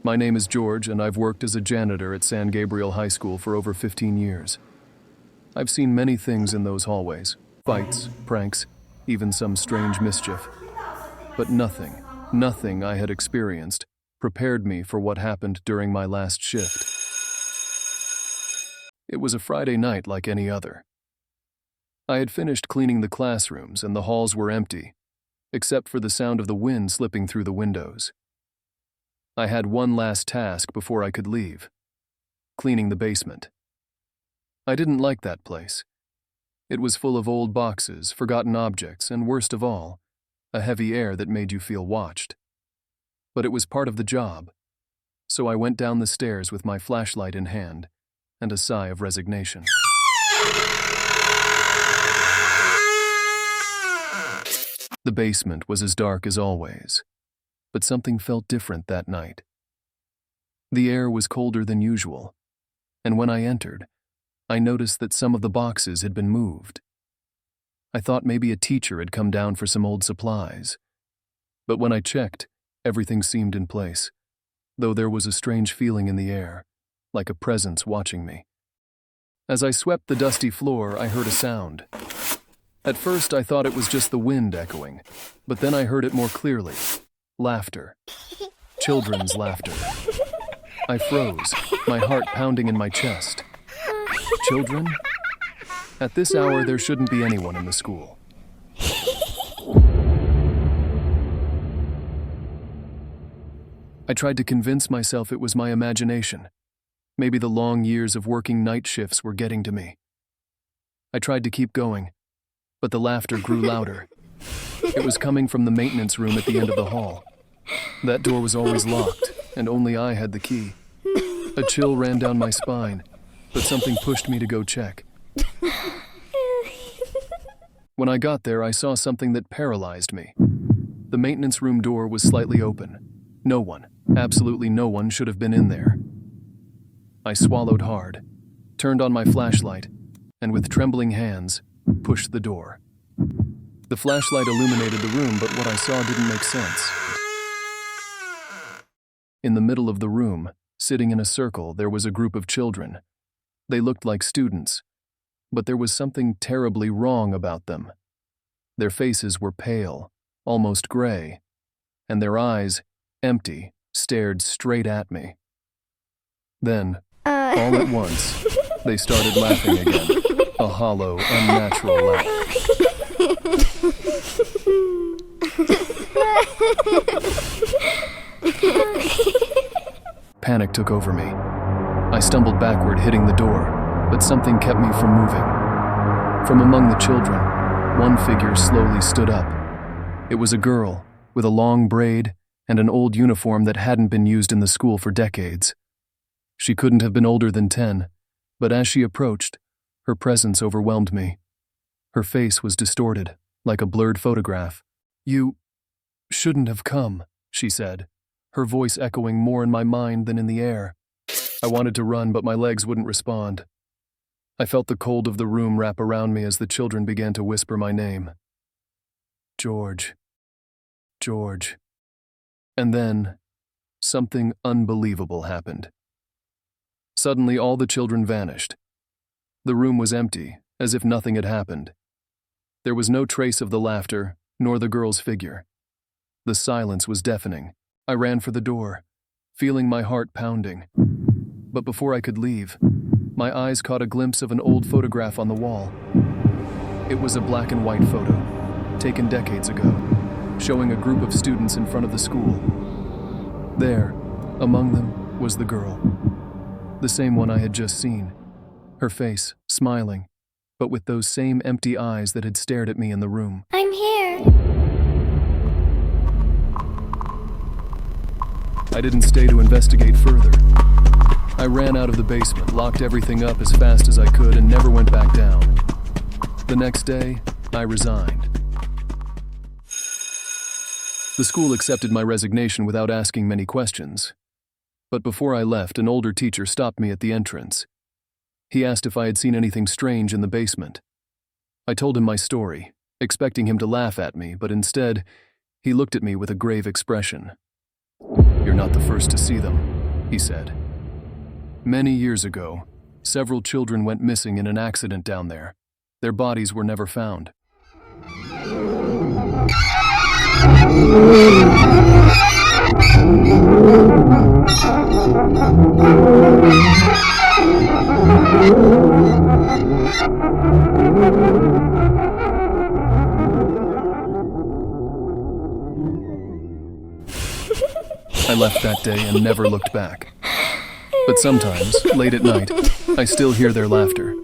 My name is George, and I've worked as a janitor at San Gabriel High School for over 15 years. I've seen many things in those hallways: fights, pranks, even some strange mischief. But nothing I had experienced prepared me for what happened during my last shift. It was a Friday night like any other. I had finished cleaning the classrooms and the halls were empty, except for the sound of the wind slipping through the windows. I had one last task before I could leave: cleaning the basement. I didn't like that place. It was full of old boxes, forgotten objects, and worst of all, a heavy air that made you feel watched. But it was part of the job, so I went down the stairs with my flashlight in hand and a sigh of resignation. The basement was as dark as always, but something felt different that night. The air was colder than usual, and when I entered, I noticed that some of the boxes had been moved. I thought maybe a teacher had come down for some old supplies, but when I checked, everything seemed in place, though there was a strange feeling in the air, like a presence watching me. As I swept the dusty floor, I heard a sound. At first, I thought it was just the wind echoing, but then I heard it more clearly: laughter. Children's laughter. I froze, my heart pounding in my chest. Children? At this hour, there shouldn't be anyone in the school. I tried to convince myself it was my imagination. Maybe the long years of working night shifts were getting to me. I tried to keep going, but the laughter grew louder. It was coming from the maintenance room at the end of the hall. That door was always locked, and only I had the key. A chill ran down my spine, but something pushed me to go check. When I got there, I saw something that paralyzed me. The maintenance room door was slightly open. No one, absolutely no one, should have been in there. I swallowed hard, turned on my flashlight, and with trembling hands, pushed the door. The flashlight illuminated the room, but what I saw didn't make sense. In the middle of the room, sitting in a circle, there was a group of children. They looked like students, but there was something terribly wrong about them. Their faces were pale, almost gray, and their eyes, empty, stared straight at me. Then, all at once, they started laughing again, a hollow, unnatural laugh. Panic took over me. I stumbled backward, hitting the door, but something kept me from moving. From among the children, one figure slowly stood up. It was a girl, with a long braid and an old uniform that hadn't been used in the school for decades. She couldn't have been older than 10, but as she approached, her presence overwhelmed me. Her face was distorted, like a blurred photograph. "You shouldn't have come," she said, her voice echoing more in my mind than in the air. I wanted to run, but my legs wouldn't respond. I felt the cold of the room wrap around me as the children began to whisper my name. George. George. And then, something unbelievable happened. Suddenly, all the children vanished. The room was empty, as if nothing had happened. There was no trace of the laughter, nor the girl's figure. The silence was deafening. I ran for the door, feeling my heart pounding. But before I could leave, my eyes caught a glimpse of an old photograph on the wall. It was a black and white photo, taken decades ago, showing a group of students in front of the school. There, among them, was the girl. The same one I had just seen. Her face, smiling, but with those same empty eyes that had stared at me in the room. I'm here. I didn't stay to investigate further. I ran out of the basement, locked everything up as fast as I could, and never went back down. The next day, I resigned. The school accepted my resignation without asking many questions. But before I left, an older teacher stopped me at the entrance. He asked if I had seen anything strange in the basement. I told him my story, expecting him to laugh at me, but instead, He looked at me with a grave expression. "You're not the first to see them," he said. "Many years ago, several children went missing in an accident down there. Their bodies were never found." I left that day and never looked back. But sometimes, late at night, I still hear their laughter.